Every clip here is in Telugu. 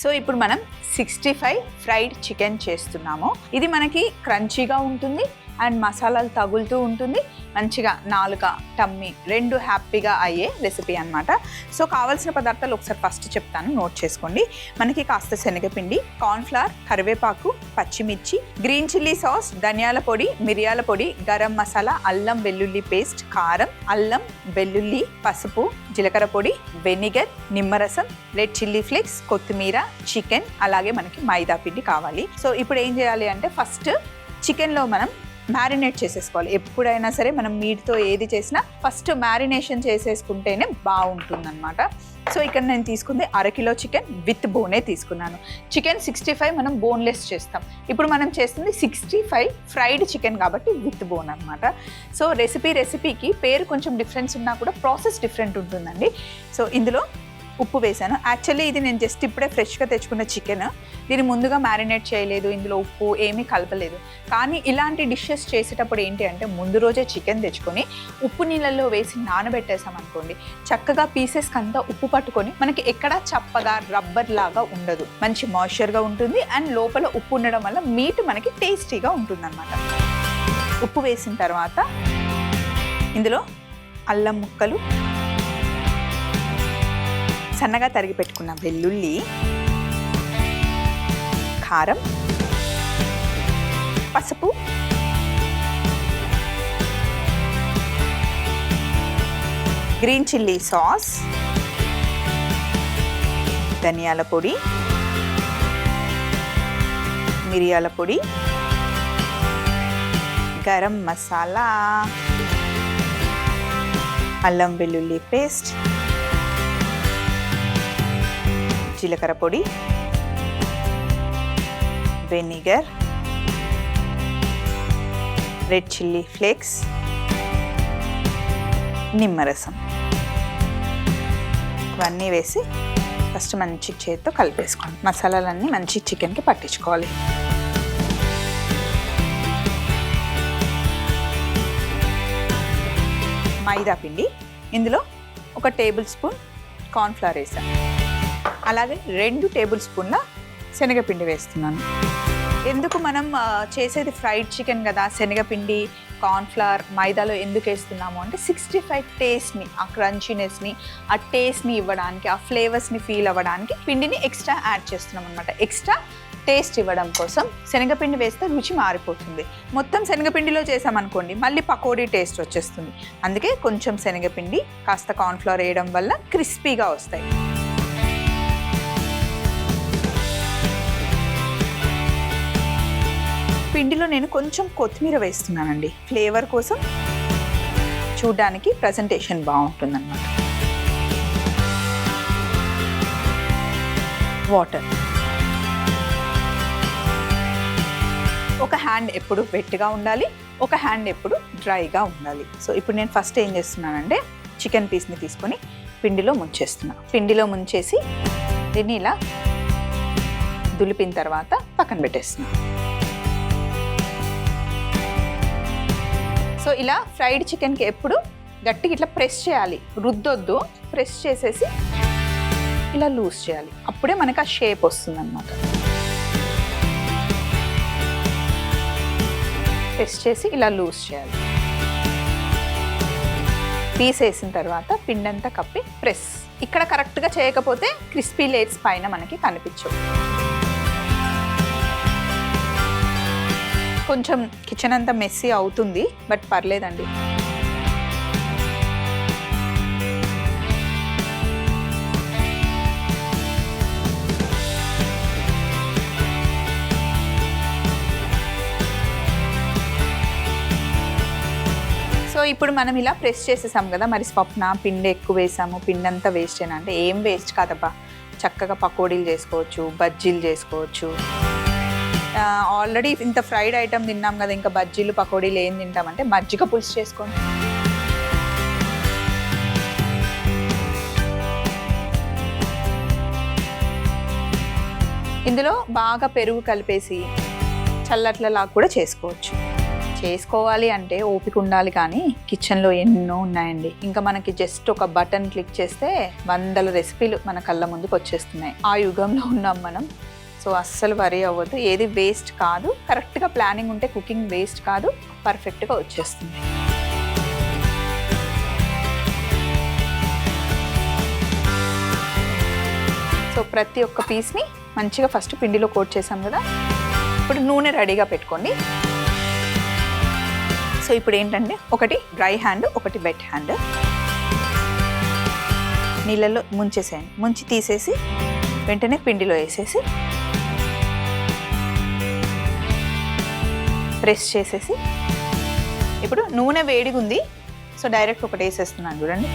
సో ఇప్పుడు మనం 65 ఫ్రైడ్ చికెన్ చేస్తున్నాము. ఇది మనకి క్రంచీగా ఉంటుంది అండ్ మసాలాలు తగులుతూ ఉంటుంది, మంచిగా నాలుక టమ్మీ రెండు హ్యాపీగా అయ్యే రెసిపీ అనమాట. సో కావాల్సిన పదార్థాలు ఒకసారి ఫస్ట్ చెప్తాను, నోట్ చేసుకోండి. మనకి కాస్త శనగపిండి, కార్న్ఫ్లవర్, కరివేపాకు, పచ్చిమిర్చి, గ్రీన్ చిల్లీ సాస్, ధనియాల పొడి, మిరియాల పొడి, గరం మసాలా, అల్లం వెల్లుల్లి పేస్ట్, కారం, అల్లం వెల్లుల్లి, పసుపు, జీలకర్ర పొడి, వెనిగర్, నిమ్మరసం, రెడ్ చిల్లీ ఫ్లేక్స్, కొత్తిమీర, చికెన్, అలాగే మనకి మైదా పిండి కావాలి. సో ఇప్పుడు ఏం చేయాలి అంటే ఫస్ట్ చికెన్లో మనం మ్యారినేట్ చేసేసుకోవాలి. ఎప్పుడైనా సరే మనం మీట్తో ఏది చేసినా ఫస్ట్ మ్యారినేషన్ చేసేసుకుంటేనే బాగుంటుంది అనమాట. సో ఇక్కడ నేను తీసుకుంది 1/2 కిలో చికెన్ విత్ బోనే తీసుకున్నాను. చికెన్ 65 మనం బోన్లెస్ చేస్తాం, ఇప్పుడు మనం చేస్తుంది 65 ఫ్రైడ్ చికెన్ కాబట్టి విత్ బోన్ అనమాట. సో రెసిపీకి పేరు కొంచెం డిఫరెన్స్ ఉన్నా కూడా ప్రాసెస్ డిఫరెంట్ ఉంటుందండి. సో ఇందులో ఉప్పు వేసాను. యాక్చువల్లీ ఇది నేను జస్ట్ ఇప్పుడే ఫ్రెష్గా తెచ్చుకున్న చికెన్, దీన్ని ముందుగా మ్యారినేట్ చేయలేదు, ఇందులో ఉప్పు ఏమీ కలపలేదు. కానీ ఇలాంటి డిషెస్ చేసేటప్పుడు ఏంటి అంటే ముందు రోజే చికెన్ తెచ్చుకొని ఉప్పు నీళ్ళల్లో వేసి నానబెట్టేసాం అనుకోండి, చక్కగా పీసెస్కి అంతా ఉప్పు పట్టుకొని మనకి ఎక్కడా చప్పగా రబ్బర్ లాగా ఉండదు, మంచి మాయిశ్చర్గా ఉంటుంది అండ్ లోపల ఉప్పు ఉండడం వల్ల మీట్ మనకి టేస్టీగా ఉంటుంది అనమాట. ఉప్పు వేసిన తర్వాత ఇందులో అల్లం ముక్కలు, సన్నగా తరిగి పెట్టుకున్న వెల్లుల్లి, కారం, పసుపు, గ్రీన్ చిల్లీ సాస్, ధనియాల పొడి, మిరియాల పొడి, గరం మసాలా, అల్లం వెల్లుల్లి పేస్ట్, జీలకర్ర పొడి, వెనిగర్, రెడ్ చిల్లీ ఫ్లేక్స్, నిమ్మరసం, ఇవన్నీ వేసి ఫస్ట్ మంచి చేతితో కలిపేసుకోండి. మసాలాలన్నీ మంచి చికెన్కి పట్టించుకోవాలి. మైదా పిండి, ఇందులో 1 టేబుల్ స్పూన్ కార్న్ఫ్లవర్ వేసాను, అలాగే 2 టేబుల్ స్పూన్ల శనగపిండి వేస్తున్నాను. ఎందుకు మనం చేసేది ఫ్రైడ్ చికెన్ కదా, శనగపిండి, కార్న్ఫ్లవర్, మైదాలో ఎందుకు వేస్తున్నాము అంటే 65 టేస్ట్ని, ఆ క్రంచీనెస్ని, ఆ టేస్ట్ని ఇవ్వడానికి, ఆ ఫ్లేవర్స్ని ఫీల్ అవ్వడానికి పిండిని ఎక్స్ట్రా యాడ్ చేస్తున్నాం అనమాట. ఎక్స్ట్రా టేస్ట్ ఇవ్వడం కోసం శనగపిండి వేస్తే రుచి మారిపోతుంది. మొత్తం శనగపిండిలో చేసామనుకోండి మళ్ళీ పకోడీ టేస్ట్ వచ్చేస్తుంది. అందుకే కొంచెం శనగపిండి కాస్త కార్న్ఫ్లవర్ వేయడం వల్ల క్రిస్పీగా వస్తాయి. పిండిలో నేను కొంచెం కొత్తిమీర వేస్తున్నానండి, ఫ్లేవర్ కోసం, చూడ్డానికి ప్రజెంటేషన్ బాగుంటుందన్నమాట. వాటర్, ఒక హ్యాండ్ ఎప్పుడు వెట్గా ఉండాలి, ఒక హ్యాండ్ ఎప్పుడు డ్రైగా ఉండాలి. సో ఇప్పుడు నేను ఫస్ట్ ఏం చేస్తున్నానంటే చికెన్ పీస్ని తీసుకొని పిండిలో ముంచేస్తున్నా. పిండిలో ముంచేసి దీన్ని ఇలా దులిపిన తర్వాత పక్కన పెట్టేస్తున్నా. సో ఇలా ఫ్రైడ్ చికెన్కి ఎప్పుడు గట్టిగా ఇట్లా ప్రెస్ చేయాలి, రుద్దొద్దు, ప్రెస్ చేసేసి ఇలా లూజ్ చేయాలి, అప్పుడే మనకు ఆ షేప్ వస్తుంది అన్నమాట. ప్రెస్ చేసి ఇలా లూజ్ చేయాలి. పీస్ వేసిన తర్వాత పిండంతా కప్పి ప్రెస్. ఇక్కడ కరెక్ట్గా చేయకపోతే క్రిస్పీ లేయర్స్ పైన మనకి కనిపించవు. కొంచెం కిచెన్ అంతా మెస్సీ అవుతుంది, బట్ పర్లేదండి. సో ఇప్పుడు మనం ఇలా ప్రెస్ చేసేసాం కదా, మరి స్వప్న పిండి ఎక్కువ వేసాము, పిండి అంతా వేస్ట్ అయినా అంటే ఏం వేస్ట్ కాదబ్బా, చక్కగా పకోడీలు చేసుకోవచ్చు, బజ్జీలు చేసుకోవచ్చు. ఆల్రెడీ ఇంత ఫ్రైడ్ ఐటమ్ తిన్నాం కదా, ఇంకా బజ్జీలు పకోడీలు ఏం తింటామంటే మజ్జిగ పులుసు చేసుకోండి. ఇందులో బాగా పెరుగు కలిపేసి చల్లట్లలా కూడా చేసుకోవచ్చు. చేసుకోవాలి అంటే ఓపిక ఉండాలి, కానీ కిచెన్లో ఎన్నో ఉన్నాయండి. ఇంకా మనకి జస్ట్ ఒక బటన్ క్లిక్ చేస్తే వందల రెసిపీలు మన కళ్ళ ముందుకు వచ్చేస్తున్నాయి. ఆ యుగంలో ఉన్నాం మనం. సో అస్సలు వరీ అవ్వద్దు, ఏది వేస్ట్ కాదు. కరెక్ట్గా ప్లానింగ్ ఉంటే కుకింగ్ వేస్ట్ కాదు, పర్ఫెక్ట్గా వచ్చేస్తుంది. సో ప్రతి ఒక్క పీస్ని మంచిగా ఫస్ట్ పిండిలో కోట్ చేసాం కదా. ఇప్పుడు నూనె రెడీగా పెట్టుకోండి. సో ఇప్పుడు ఏంటంటే ఒకటి డ్రై హ్యాండ్, ఒకటి వెట్ హ్యాండ్. నీళ్ళల్లో ముంచేసేయండి. ముంచి తీసేసి వెంటనే పిండిలో వేసేసి ప్రెస్ చేసేసి, ఇప్పుడు నూనె వేడిగా ఉంది. సో డైరెక్ట్ ఒకటి వేసేస్తున్నాను చూడండి.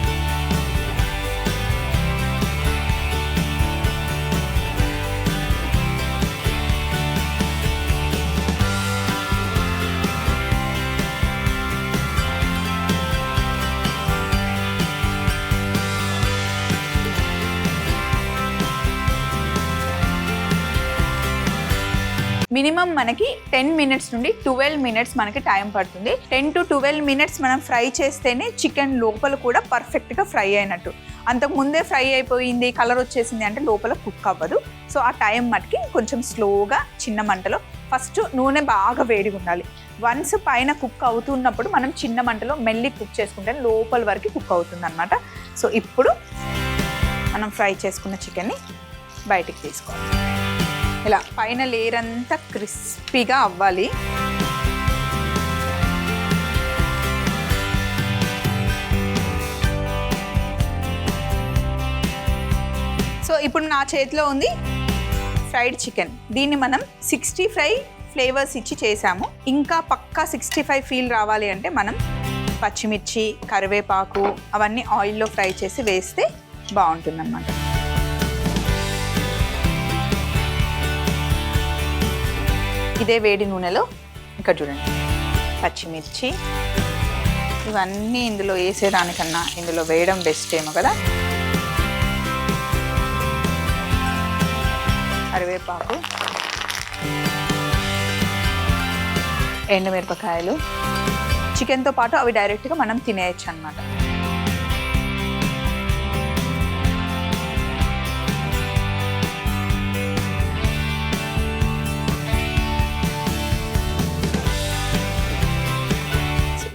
మినిమం మనకి 10 మినిట్స్ నుండి 12 మినిట్స్ మనకి టైం పడుతుంది. 10 to 12 మినిట్స్ మనం ఫ్రై చేస్తేనే చికెన్ లోపల కూడా పర్ఫెక్ట్గా ఫ్రై అయినట్టు. అంతకు ముందే ఫ్రై అయిపోయింది, కలర్ వచ్చేసింది అంటే లోపల కుక్ అవ్వదు. సో ఆ టైం మటుకి కొంచెం స్లోగా చిన్న మంటలో ఫస్ట్ నూనె బాగా వేడిగా ఉండాలి. వన్స్ పైన కుక్ అవుతున్నప్పుడు మనం చిన్న మంటలో మెల్లి కుక్ చేసుకుంటే లోపల వరకు కుక్ అవుతుంది అనమాట. సో ఇప్పుడు మనం ఫ్రై చేసుకున్న చికెన్ని బయటికి తీసుకోవాలి. ఇలా పైన లేయర్ అంతా క్రిస్పీగా అవ్వాలి. సో ఇప్పుడు నా చేతిలో ఉంది ఫ్రైడ్ చికెన్. దీన్ని మనం 65 ఫ్లేవర్స్ ఇచ్చి చేసాము. ఇంకా పక్కా 65 ఫీల్ రావాలి అంటే మనం పచ్చిమిర్చి, కరివేపాకు అవన్నీ ఆయిల్లో ఫ్రై చేసి వేస్తే బాగుంటుంది అన్నమాట. ఇదే వేడి నూనెలో ఇక్కడ చూడండి పచ్చిమిర్చి ఇవన్నీ ఇందులో వేసేదానికన్నా ఇందులో వేయడం బెస్ట్ ఏమో కదా. కరివేపాకు, ఎండుమిరపకాయలు, చికెన్తో పాటు అవి డైరెక్ట్గా మనం తినేయచ్చు అన్నమాట.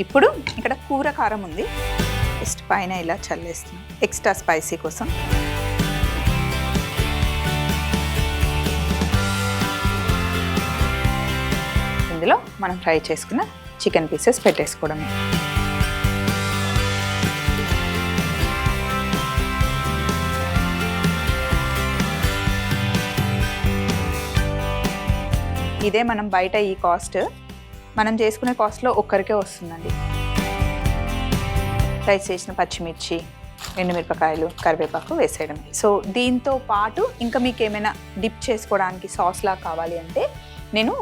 ఇప్పుడు ఇక్కడ కూర కారం ఉంది, జస్ట్ పైన ఇలా చల్లేస్తున్నాం ఎక్స్ట్రా స్పైసీ కోసం. ఇందులో మనం ఫ్రై చేసుకున్న చికెన్ పీసెస్ పెట్టేసుకోవడమే. ఇదే మనం బయట ఈ కాస్ట్ మనం చేసుకునే కాస్ట్లో ఒక్కరికే వస్తుందండి. ఫ్రై చేసిన పచ్చిమిర్చి, ఎండుమిరపకాయలు, కరివేపాకు వేసేయడం. సో దీంతో పాటు ఇంకా మీకు ఏమైనా డిప్ చేసుకోవడానికి సాస్లా కావాలి అంటే నేను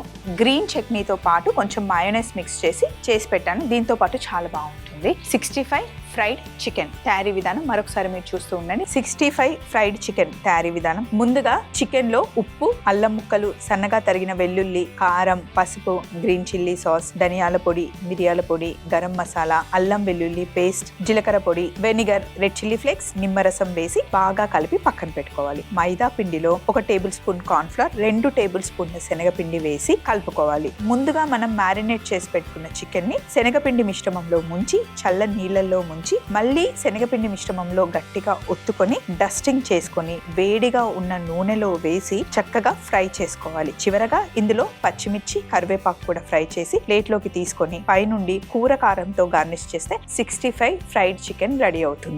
గ్రీన్ చట్నీతో పాటు కొంచెం మయోనైస్ మిక్స్ చేసి పెట్టాను. దీంతో పాటు చాలా బాగుంటుంది. 65 ఫ్రైడ్ చికెన్ తయారీ విధానం మరొకసారి మీరు చూస్తూ ఉండండి. 65 ఫ్రైడ్ చికెన్ తయారీ విధానం. ముందుగా చికెన్ లో ఉప్పు, అల్లం ముక్కలు, సన్నగా తరిగిన వెల్లుల్లి, కారం, పసుపు, గ్రీన్ చిల్లీ సాస్, ధనియాల పొడి, మిరియాల పొడి, గరం మసాలా, అల్లం వెల్లుల్లి పేస్ట్, జీలకర్ర పొడి, వెనిగర్, రెడ్ చిల్లీ ఫ్లేక్స్, నిమ్మరసం వేసి బాగా కలిపి పక్కన పెట్టుకోవాలి. మైదా పిండిలో 1 table spoon corn flour, 2 table స్పూన్ల శనగపిండి వేసి కలుపుకోవాలి. ముందుగా మనం మ్యారినేట్ చేసి పెట్టుకున్న చికెన్ ని శనగపిండి మిశ్రమంలో ముంచి చల్లని నీళ్ళల్లో ముంచి మళ్ళీ శనగపిండి మిశ్రమంలో గట్టిగా ఒత్తుకొని డస్టింగ్ చేసుకొని వేడిగా ఉన్న నూనెలో వేసి చక్కగా ఫ్రై చేసుకోవాలి. చివరగా ఇందులో పచ్చిమిర్చి, కరివేపాకు కూడా ఫ్రై చేసి ప్లేట్లోకి తీసుకొని పైనుండి కూర కారంతో గార్నిష్ చేస్తే 65 ఫ్రైడ్ చికెన్ రెడీ అవుతుంది.